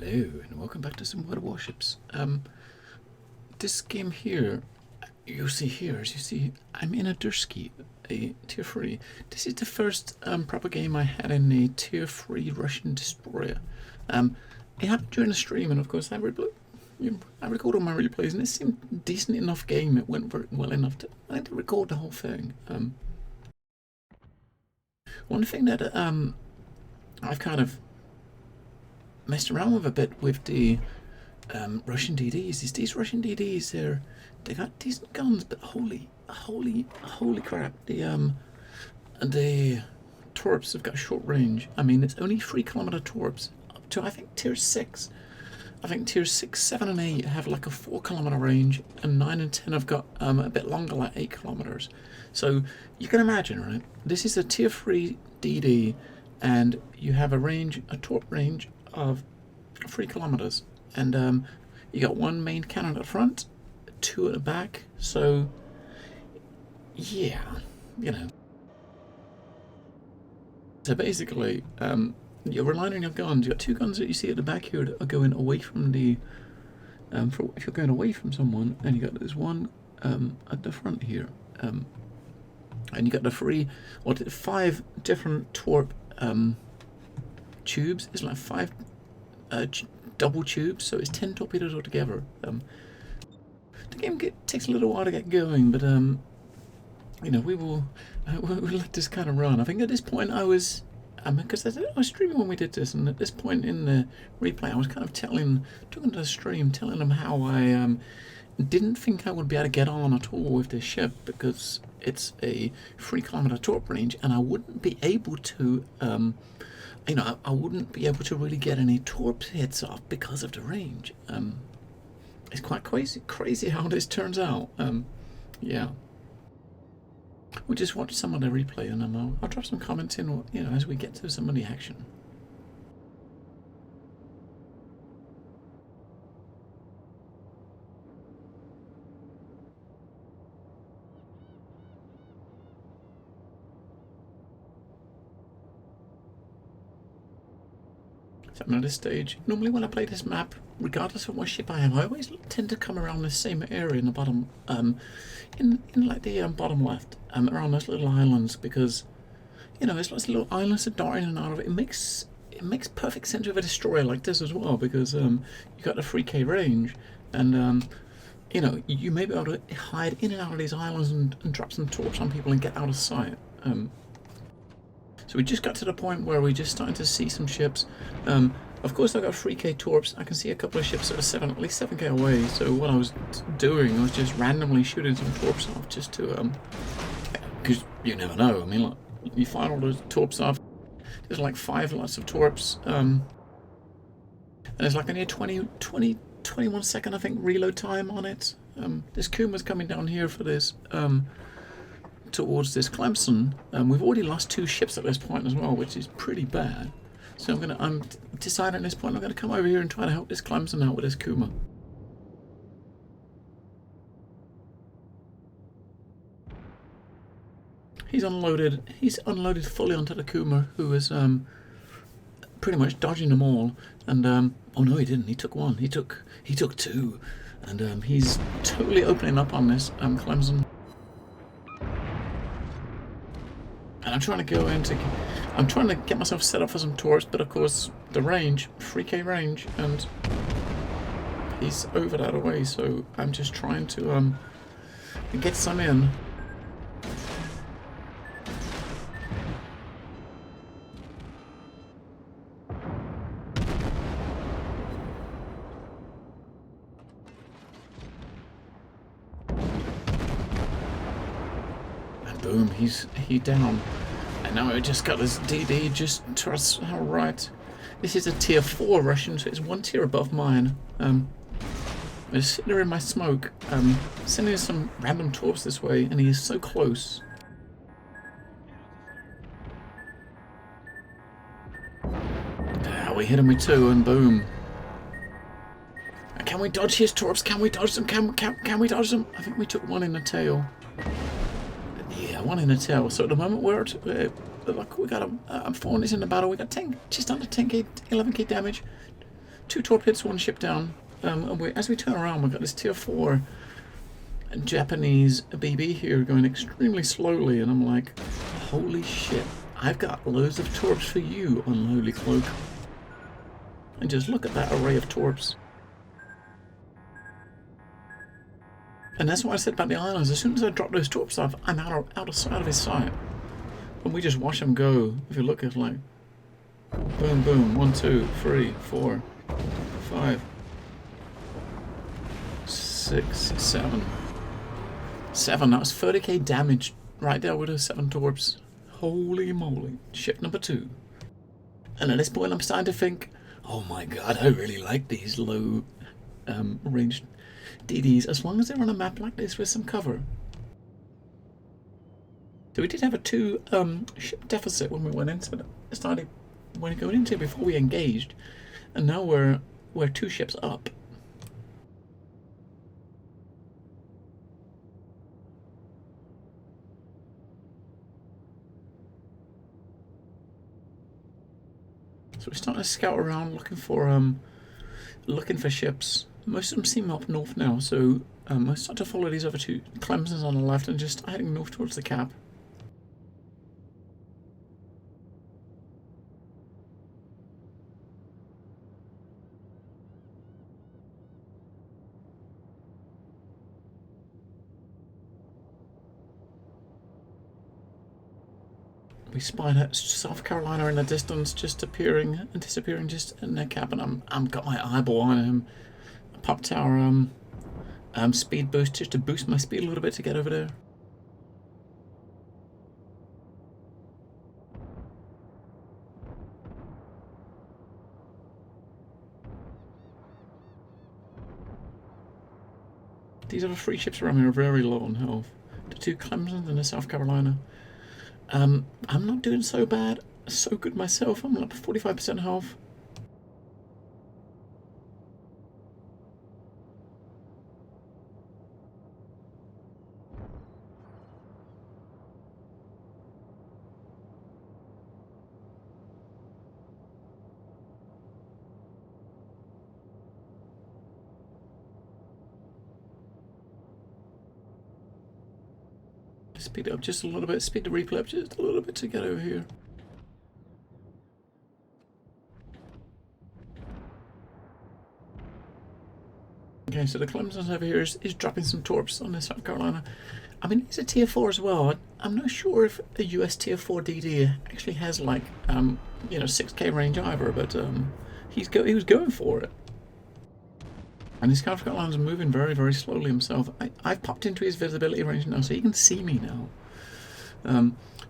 Hello and welcome back to some Warships. This game here, you see here, as you see, I'm in a Derski, a tier 3. This is the first proper game I had in a tier 3 Russian destroyer. It happened during the stream, and of course I record all my replays, and it seemed a decent enough game. It went very well enough to record the whole thing. One thing that I've kind of messed around with a bit with the Russian DDs is these Russian DDs. They got decent guns, but holy crap! The torps have got short range. I mean, it's only 3-kilometer torps up to I think tier 6. I think tier 6, 7, and 8 have like a 4-kilometer range, and 9 and 10 have got a bit longer, like 8 kilometers. So you can imagine, right? This is a tier 3 DD, and you have a torp range of 3 kilometers, and you got one main cannon at the front, 2 at the back. So yeah, you know. So basically, you're relying on your guns. You got 2 guns that you see at the back here that are going away from the. If you're going away from someone, and you got this one at the front here, and you got the 5 different torp tubes. It's like 5 double tubes, so it's 10 torpedoes altogether. The game takes a little while to get going, but you know, we'll let this kind of run. I think at this point I was because I was streaming when we did this, and at this point in the replay I was kind of talking to the stream, telling them how I didn't think I would be able to get on at all with this ship because it's a 3-kilometer torp range, and I wouldn't be able to you know, I wouldn't be able to really get any torp hits off because of the range. It's quite crazy how this turns out. Yeah. We'll just watch some of the replay, and I'll drop some comments in, you know, as we get to some of the action. So I'm at this stage. Normally when I play this map, regardless of what ship I have, I always tend to come around the same area in the bottom, in like the bottom left, around those little islands, because, you know, it's like little islands that dart in and out of it. It makes perfect sense with a destroyer like this as well, because you got the 3K range, and you know, you may be able to hide in and out of these islands and drop some torps on people and get out of sight. So we just got to the point where we're just starting to see some ships. Of course, I got 3K torps. I can see a couple of ships that are at least 7K away. So what I was doing was just randomly shooting some torps off, just to because you never know. I mean, like, you fire all those torps off. There's like 5 lots of torps, and there's like only a 21 second, I think, reload time on it. This Kuma's coming down here for this. Towards this Clemson. We've already lost 2 ships at this point as well, which is pretty bad. So I'm deciding at this point I'm gonna come over here and try to help this Clemson out with this Kuma. He's unloaded fully onto the Kuma, who is pretty much dodging them all. And oh no, he didn't. He took 1. He took 2, and he's totally opening up on this Clemson. And I'm trying to get myself set up for some torps, but of course the range, 3K range, and he's over that away, so I'm just trying to get some in. And boom, he's down. And now we just got this DD just to us right. This is a tier 4 Russian, so it's 1 tier above mine. He's sitting there in my smoke, sending some random torps this way, and he is so close. We hit him with 2, and boom. Can we dodge his torps? Can we dodge them? Can we dodge them? I think we took 1 in the tail. Yeah, 1 in the tail. So at the moment we're at, look, we got 4 in the battle. We got 10, just under 10k, 11k damage. 2 torpedoes, 1 ship down. And as we turn around, we've got this tier 4 Japanese BB here going extremely slowly, and I'm like, holy shit, I've got loads of torps for you, unholy cloak. And just look at that array of torps. And that's what I said about the islands. As soon as I drop those torps off, I'm out of sight of his sight. And we just watch them go. If you look at like, boom, boom, 1, 2, 3, 4, 5, 6, 7. 7, that was 30k damage right there with those 7 torps. Holy moly. Ship number 2. And at this point I'm starting to think, oh my god, I really like these low ranged DDs as long as they're on a map like this with some cover. So we did have a 2 ship deficit when we went into it. When going into it before we engaged, and now we're 2 ships up. So we're starting to scout around looking for ships. Most of them seem up north now, so I start to follow these other 2 Clemsons on the left and just heading north towards the cap. We spied at South Carolina in the distance, just appearing and disappearing just in their cap, and I'm got my eyeball on him. I popped our speed boost just to boost my speed a little bit to get over there. These other 3 ships around here are very low on health. The 2 Clemsons and the South Carolina. I'm not doing so bad, so good myself. I'm up 45% health. Speed it up just a little bit, speed the replay up just a little bit to get over here. Okay, so the Clemson's over here is dropping some torps on the South Carolina. I mean, it's a tier 4 as well. I'm not sure if a US tier 4 DD actually has like, 6k range either, but he was going for it. And his South Carolina's moving very, very slowly himself. I've popped into his visibility range now, so he can see me now.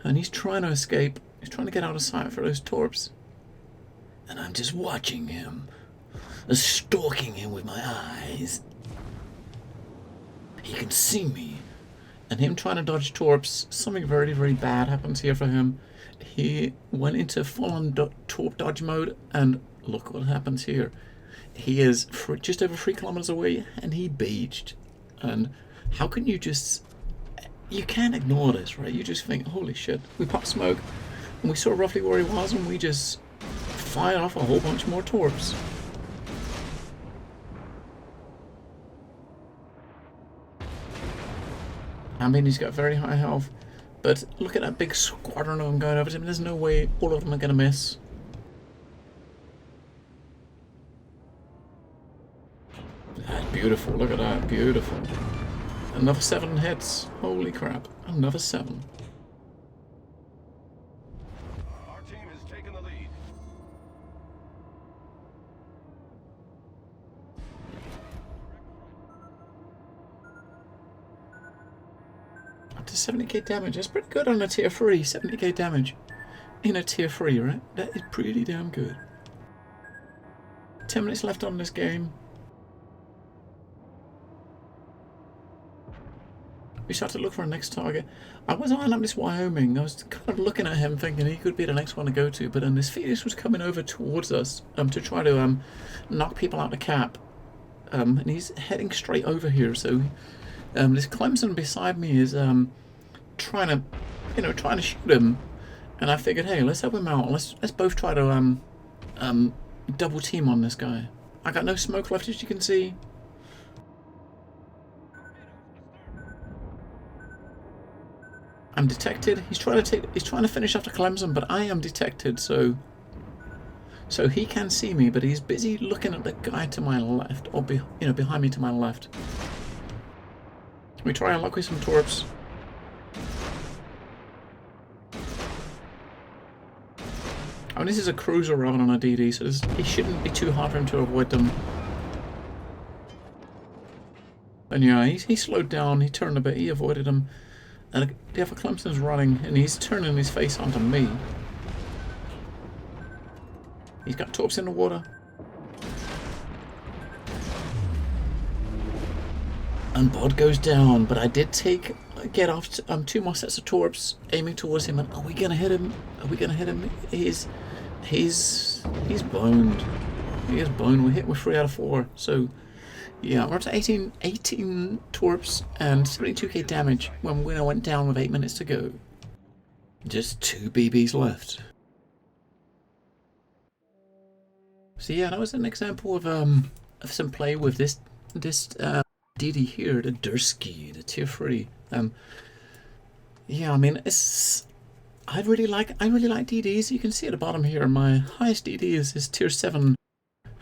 And he's trying to escape. He's trying to get out of sight for those torps. And I'm just watching him. Stalking him with my eyes. He can see me. And him trying to dodge torps, something very, very bad happens here for him. He went into full-on torp dodge mode, and look what happens here. He is just over 3 kilometers away, and he beached. And how can you just... You can't ignore this, right? You just think, holy shit. We popped smoke, and we saw roughly where he was, and we just fired off a whole bunch more torps. I mean, he's got very high health, but look at that big squadron of them going over to him. There's no way all of them are going to miss. Beautiful, look at that, beautiful. Another 7 hits, holy crap, another 7. Our team has taken the lead. Up to 70k damage, that's pretty good on a tier 3, 70k damage. In a tier 3, right? That is pretty damn good. 10 minutes left on this game. We start to look for a next target. I was eyeing up this Wyoming. I was kind of looking at him thinking he could be the next one to go to, but then this Phoenix was coming over towards us to try to knock people out the cap. And he's heading straight over here, so this Clemson beside me is trying to shoot him. And I figured, hey, let's help him out. Let's both try to double team on this guy. I got no smoke left, as you can see. I'm detected. He's trying to finish after Clemson, but I am detected, so he can see me, but he's busy looking at the guy to my left, or behind me to my left. We try and lock with some torps. I mean, this is a cruiser rather than a DD, so it shouldn't be too hard for him to avoid them. And yeah, he slowed down, he turned a bit, he avoided them. And the other Clemson's running, and he's turning his face onto me. He's got torps in the water. And Bod goes down, but I did get off 2 more sets of torps aiming towards him. And are we gonna hit him? Are we gonna hit him? He's boned. He is boned. We hit with 3 out of 4. So yeah, we're up to 18 torps and 72k damage when we went down with 8 minutes to go. Just 2 BBs left. So yeah, that was an example of some play with this DD here, the Derski, the tier 3. Yeah, I mean, I really like DDs. You can see at the bottom here, my highest DD is tier 7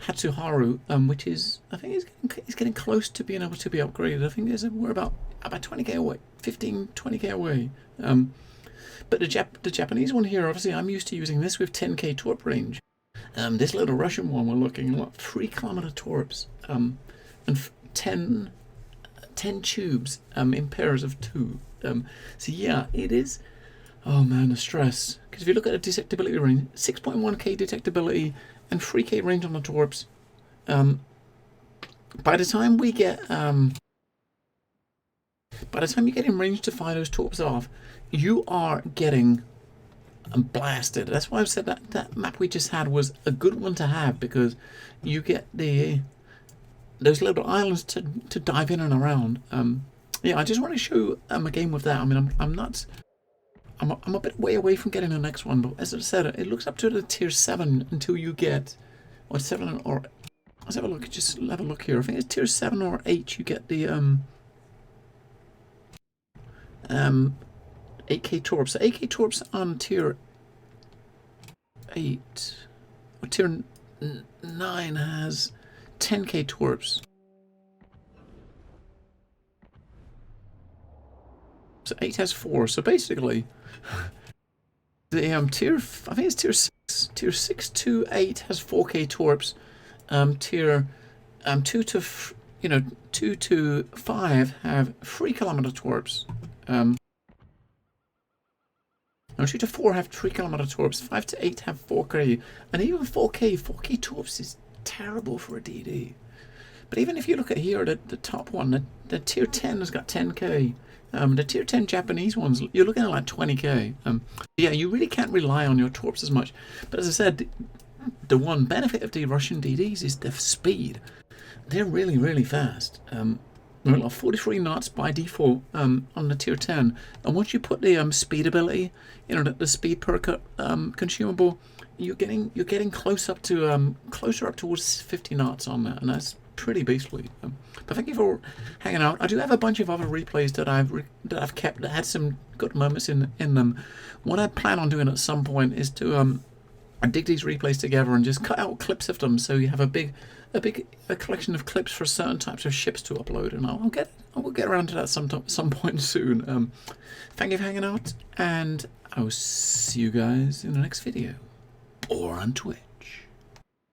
Hatsuharu, which is, I think he's getting close to being able to be upgraded. I think we're about 20k away, 20k away. But the Japanese one here, obviously, I'm used to using this with 10k torp range. This little Russian one, we're looking at 3-kilometer torps, and 10 tubes in pairs of 2. So yeah, it is. Oh man, the stress. Because if you look at the detectability range, 6.1k detectability and 3k range on the torps. By the time you get in range to fire those torps off, you are getting blasted. That's why I've said that map we just had was a good one to have, because you get those little islands to dive in and around. Yeah, I just want to show a game with that. I mean, I'm a bit way away from getting the next one, but as I said, it looks up to the tier 7 until you get, or 7 or, let's have a look. Just have a look here. I think it's tier 7 or 8. You get the 8k torps. So 8k torps on tier 8 or tier 9 has 10k torps. So 8 has 4. So basically, the tier, I think it's tier 6 to 8 has 4k torps. Tier 2 to 5 have 3-kilometer torps. No, 2 to 4 have 3-kilometer torps. 5 to 8 have 4k, and even 4k torps is terrible for a DD. But even if you look at here, the top one, the tier 10 has got 10k. The tier 10 Japanese ones, you're looking at like 20k. Yeah, you really can't rely on your torps as much. But as I said, the one benefit of the Russian DDs is their speed. They're really, really fast. They're like 43 knots by default on the tier 10. And once you put the speed ability, the speed per consumable, you're getting closer up towards 50 knots on that, and that's pretty beastly. But thank you for hanging out. I do have a bunch of other replays that I've kept that had some good moments in them. What I plan on doing at some point is to dig these replays together and just cut out clips of them, so you have a collection of clips for certain types of ships to upload, and I will get around to that some point soon. Thank you for hanging out, and I will see you guys in the next video or on Twitch.